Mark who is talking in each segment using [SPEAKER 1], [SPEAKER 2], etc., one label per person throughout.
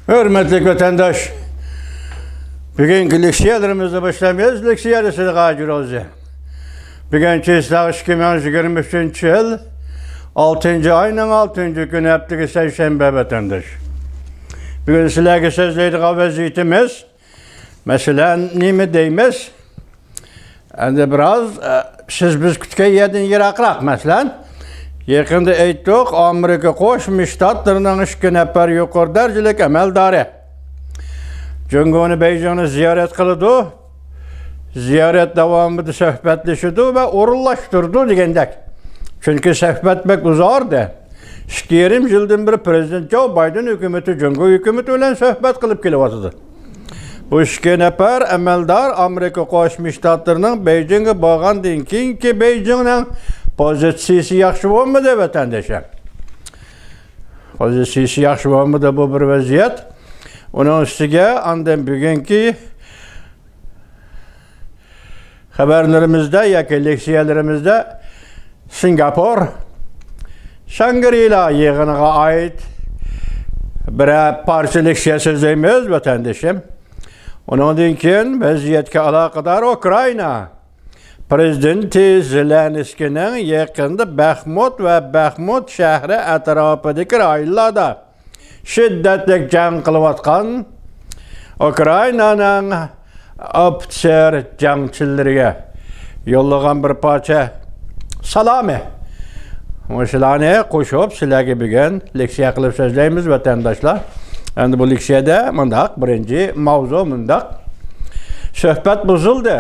[SPEAKER 1] Hürmetli vatandaş, bugünkü leksiyelerimizde başlamayız, leksiyerisi gacır olacak. Bugünkü İslağı 2023 yıl 6. ayının 6. günü hepteki Seyşembe vatandaş. Bugün sizlerge sözleydik vaziyetimiz, mesela nime değmez, yani biraz biz kütüke yedin yirakrak mesela. Yakında aytdık, Amerika Qo'shma Shtatlarining 3 nafar yuqori darajalik amaldori Jungoni Beijingni ziyorat qildi. Ziyorat davomida suhbatlashdi va o'rinlashtirdi degandek. Chunki suhbat bek uzardi. 2,5 yildan beri prezident Joe Biden hukumati Jungo hukumati bilan suhbat qilib kelyapti. Bu 2 nafar amaldor Amerika Qo'shma Shtatlarining Beijingga borgandan keyingi Beijingning pozitsiyasi yaxshi bo'lmadi vatandaşlar. Pozitsiyasi yaxshi bo'lmadi bu bir vaziyat. Uning ustiga andan bugungi xabarlarimizda yoki leksiyalarimizda Singapur Shangri-La yig'iniga oid bir parcha leksiya so'zlaymiz vatandaşım. Undan keyin vaziyatga aloqador Ukraina Prezidenti Zelenskiyning yaqinda Baxmut va Baxmut shahri atrofidagi rayonlarda shiddatli jang qilayotgan Ukrainaning ofitser jangchilariga yo'llagan bir parcha salami. O'shalarni qo'shib sizlarga bugun leksiya qilib so'zlaymiz vatandoshlar. Endi bu leksiyada mundaq birinchi mavzu mundaq. Suhbat buzildi.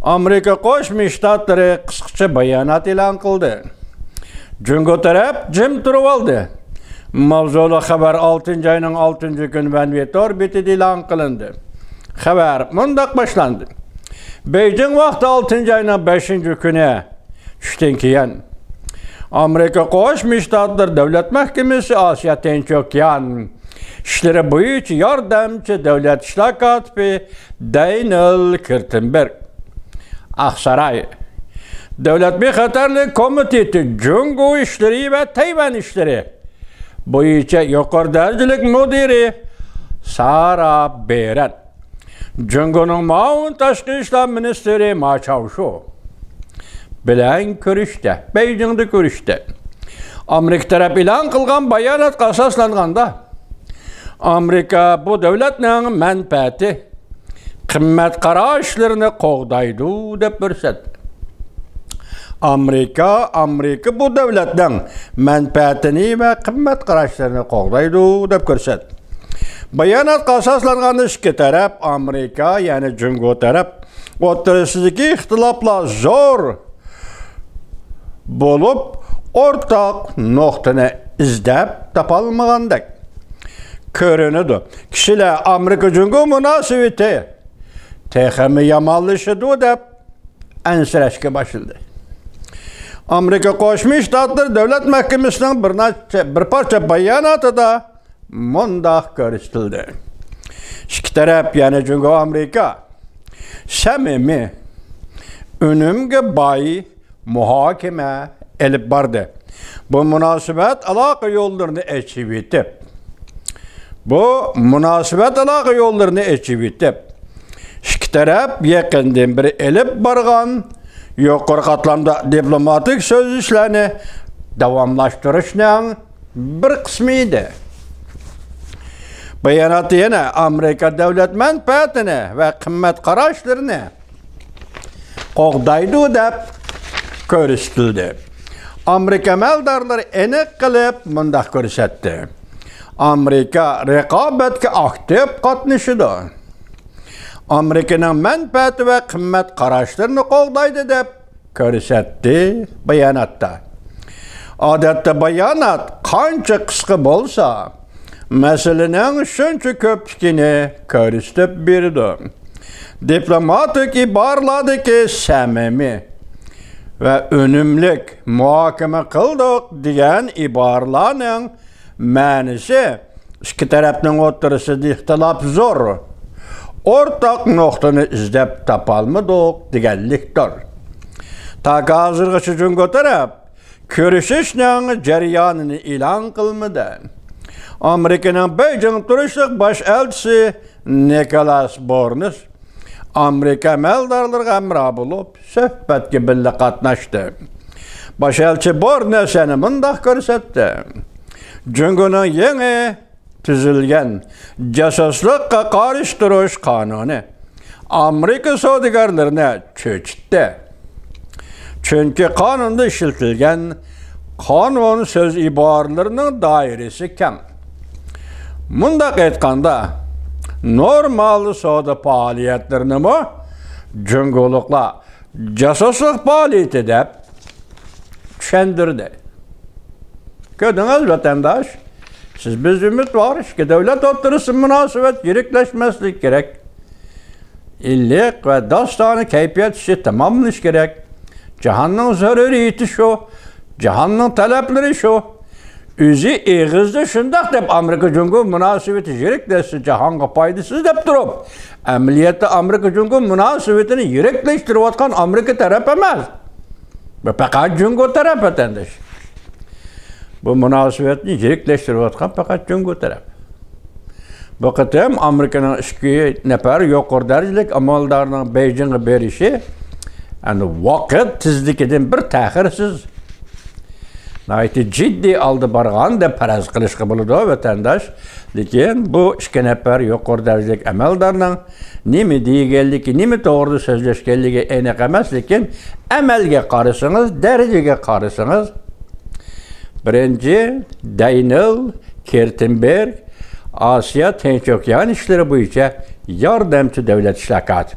[SPEAKER 1] Amerika Qo'shma Shtatlari qisqacha bayonot e'lon qildi. Jungo taraf jim turib oldi. Mavzuli xabar 6 ayning 6 kuni Vanvetor betida e'lon qilindi. Xabar mundaq boshlandi. Beijing vaqti 6 ayning 5 kuni tushdan keyin Amerika Qo'shma Shtatlari Davlat Mahkamasi Osiyo Tinch okean ishlari bo'yicha yordamchi davlat ishlar kotibi Daniel Kirtenberg Aqsaray Davlat bexatarlik komiteti Jungo ishlari va Tayvan ishlari bo'yicha yuqori darajalik mudiri Sara Beren, Jungoning ma'mur tashqi ishlar ministri Ma Chaoshu bilan ko'rishdi. Beijingda ko'rishdi. Amerika taraf e'lon qilgan bayonotga asoslanganda Amerika bu davlatning manfaati qimmat qarashlarini qo'g'daydi deb ko'rsatdi. Amerika bu davlatning manfaatini va qimmat qarashlarini qo'g'daydi deb ko'rsatdi. Bayonotga asoslangan ikki taraf Amerika, ya'ni Jungo taraf o'rtasidagi ixtiloflar zo'r bo'lib, o'rtaq nuqtani izlab topolmagandek ko'rinadi. Kishilar Amerika Jungo munosabati texmi yomonlashadi deb ansirashga boshladi. Amerika Qo'shma Shtatlari Davlat Mahkamasining bir parcha bayonotida mundaq ko'rsatildi. Ikki taraf, ya'ni Jungo Amerika samimiy, unumga boy muhokama elib bordi. Bu munosabat aloqa yo'llarini ochib etib, ikki taraf yaqindan beri elib borgan yuqori qatlamda diplomatik so'zlashlarni davomlashtirishning bir qismi edi. Bayonotda yana Amerika davlat manfaatini va qimmat qarashlarini qo'g'daydi deb ko'rsatildi. Amerika amaldorlari aniq qilib mundaq ko'rsatdi. Amerika raqobatga aktiv qatnashadi. Amerikaning manfaati va qimmat qarashlarini qo'g'daydi deb ko'rsatdi bayonotda. Odatda bayonot qancha qisqa bo'lsa, masalaning shuncha ko'pligini ko'rsatib berdi. Diplomatik iboralardagi samimiy va unumlik muhokama qildik degan iboralarning ma'nosi ikki tarafning o'rtasida ixtilof zo'r. O'rtaq nuqtani izlab topolmadik deganlikdir. Ta hozirgacha Jungo taraf ko'rishishning jarayonini e'lon qilmadi. Amerika'nın Beijing turuşluq baş elçisi Nicholas Burns Amerika əməldarlığı əmrə bulub söhbətki birlə qatnaşdı. Baş elçi Burns səni mındaq görsətdi. Cüngünün yeni tüzülgən casusluqqa qarışdırış kanunu Amerika savdigarlarına çökdü. Çünkü kanunda işletilgen kanun söz ibarlarının dairesi kam. Mundaq etqanda normal savdo faaliyetlerini mi cüngülükla casusluq faaliyeti dep düşendirdi. Gördünüz vatandaş, siz biz ümit var ki devlet oturursun münasebet yirikleşmezlik gerek. İllik ve dastanı keyfiyet işi tamamlanış gerek. Cihanın zaruriyeti şu, cihanın talepleri şu. Üzü eğizde şundak dep Amerika Cumhur münasebeti yirikleşsi cihanga faydasız dep durup. Emniyette Amerika Cumhur münasebetini yirikleştirip atkan Amerika taraf emez. Ve fakat Cumhur taraf etendir. Bu münasebetini yirikleştirip atkan fakat Cumhur taraf. Bu kıtım Amerika'nın işki nefer yokur dercilik amaldarının Beijing'e berişi yani vakit tizlikidin bir tahirsiz naiti ciddi aldı barğan da paraz qilishqi buludu vatandaş. Lekin bu işki nefer yokur dercilik amaldarının nimi deyigenligi, nimi doğru sözleşkenligi enek emas, lekin amalga qarasınız, derecege qarasınız. Birinci Daniel Kertenberg Asya Tinch Okean işleri boyunca yardımcı devlet işlakat.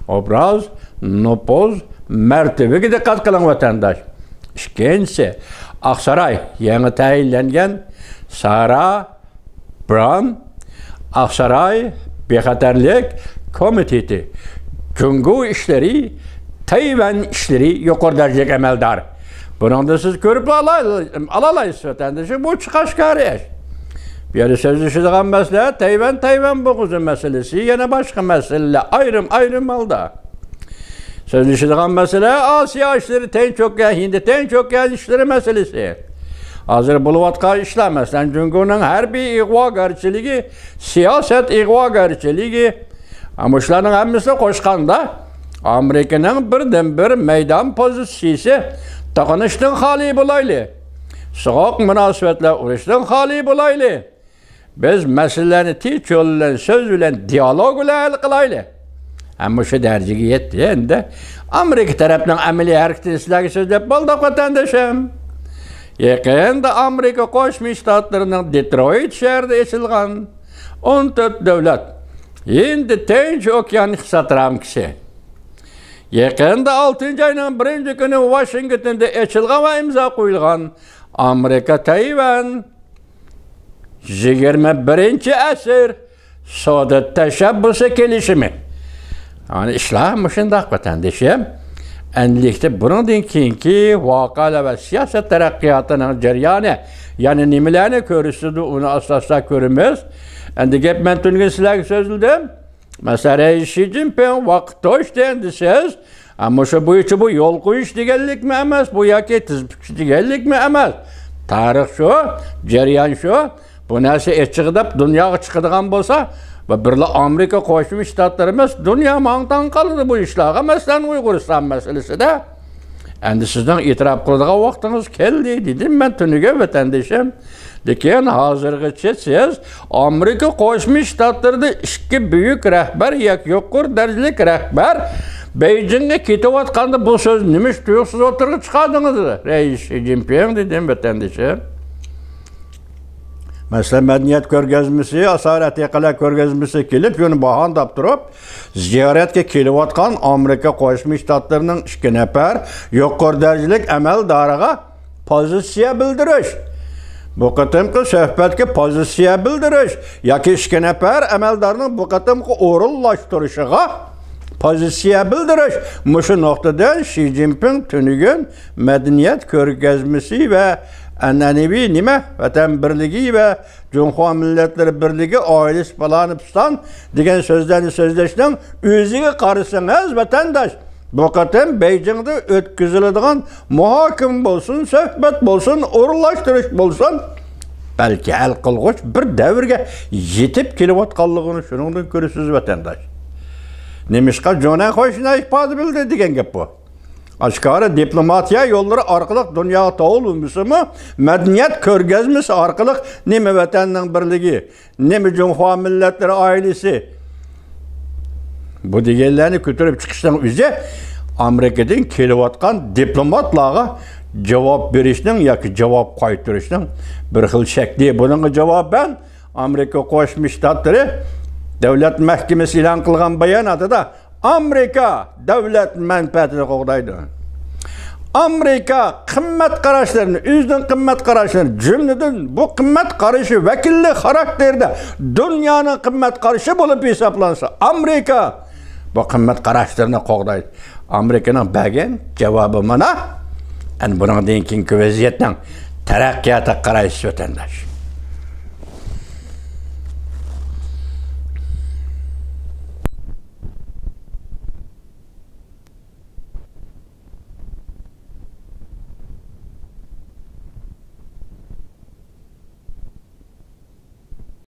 [SPEAKER 1] Obraz, nopoz, mertebege dikkat kılan vatandaş. İşkense Aksaray yeni tayinlengen Sarah Brown Aksaray Bexaterlik Komiteti Cungu işleri Tayvan işleri yukarı derecelik emeldar. Bunu da siz görüp alalayız vatandaşı. Bu çıkaşkarı. Bir yerde sözleşilen mesele Tayvan boğuzu meselesi yine başka mesele ayrım alda. Sözleşilen mesele Asya işleri Tinch Okean, Hindi Tinch Okean işleri meselesi. Hazır buluvatka işlemezsen Cumhur'un her bir igvagarçılığı, siyaset igvagarçılığı ama işlerin hemisi koşkanda Amerika'nın birden-bir meydan pozisyonu takınıştın hali bulaylı. Soğuk münasebetle uğraştın hali bulaylı. Biz meselelerini tiç yoluyla, söz ile, diyalog ile hal kılaylı. Ama şu dercigi yetti. Endi Amerika tarafından ameli hareketi silahı sözlep bulduk vatandaşım. Yakında Amerika Koşmuş Ştatlarının Detroit şehirde açılgan 14 devlet. Şimdi Tinch Okean satıram kişi. Yakında 6. ayının 1. günü Washington'da açılgan ve imza koyulgan Amerika Tayvan 21. asır savdo teşebbüsü gelişimi. Yani İslam şundaq vatandaşım. Enlikte bunun keyinki vakala ve siyaset terakkiyatının ceryanı yani nimelerini görürsüdü onu asasla görünmez. Endi gep ben tüngen sizlerge sözüldüm. Mesela Xi Jinping vakit hoş deyendisiz. Ama şu bu içi bu yol koyuş digellik mi emez? Bu yaki tizbikçi digellik mi emez? Tarih şu, ceryan şu. Bu nesi etçiğidip dünyaya çıkıdığan bolsa ve birle Amerika Koşmuş Ştatlarımız dünya mağdan kalıdı bu işlağa. Mesela Uyguristan meselesi de. Endi sizden itiraf kıldığa vaktiniz keldi dedim ben tünüge vatandaşım. Lekin hazırgıçı siz Amerika Koşmuş Ştatları'da iki büyük rehber yokur dercilik rehber Beijing'e ketip atqanda bu söz nimiş tuyuksuz oturup çıkardınız. Reis Xi Jinping dedim vatandaşım. Mesela medeniyet körgezmesi, asaret yakala körgezmesi kelip, yönü bahan daptırıp, ziyaretke kelip atkan Amerika Koşmuş Ştatlarının iki nefer yukarı derecelik emel darıga pozisiya bildiriş. Bu kıtımkı söhbetki pozisiya bildiriş. Yaki iki nefer emeldarının bu kıtımkı orullaştırışıga pozisiya bildiriş. Muşu noktadan Xi Jinping tünügün medeniyet körgezmesi ve annenevi nime vatan birliği ve Cumhuriyet Milletleri Birliği ailesi falan pistan diyen sözlerini sözleşten özüge karısınız vatandaş. Bu kıtım Beijing'de ötküzülüdüğün muhakim bolsun, söhbet bolsun, uğurlaştırış bolsun balki hal qilg'uch bir davrga yetib kelayotganligini shuningdan ko'rasiz vatandosh. Nemishqa jo'na qo'shni ifoda bildi degan gap bu. Aşkara diplomatiya yolları arkalık dünya tağılımısı mı, medeniyet körgezmesi arkalık nemi vatanın birliği, nemi Cumhuriyet Milletleri ailesi. Bu diğerlerini götürüp çıkıştan önce Amerika'dan kelivatkan diplomatlara cevap verişinin ya ki cevap kaytırışının bir xil şekli. Bunun cevaben Amerika Koşmuş Ştatları Devlet Mahkemesi ilan kılgan bayanatı da Amerika devlet menfaatini qo'g'daydi. Amerika qimmat qarashlarni, o'zining qimmat qarashlarini, jumladan bu qimmat qarashi vakilli xarakterda dunyoning qimmat qarashi bo'lib hisoblansa, Amerika bu qimmat qarashlarni qo'g'daydi. Amerikaning bergan javobi mana, ana bundan keyingi vaziyatning taraqqiyoti qaraysiz vatandosh.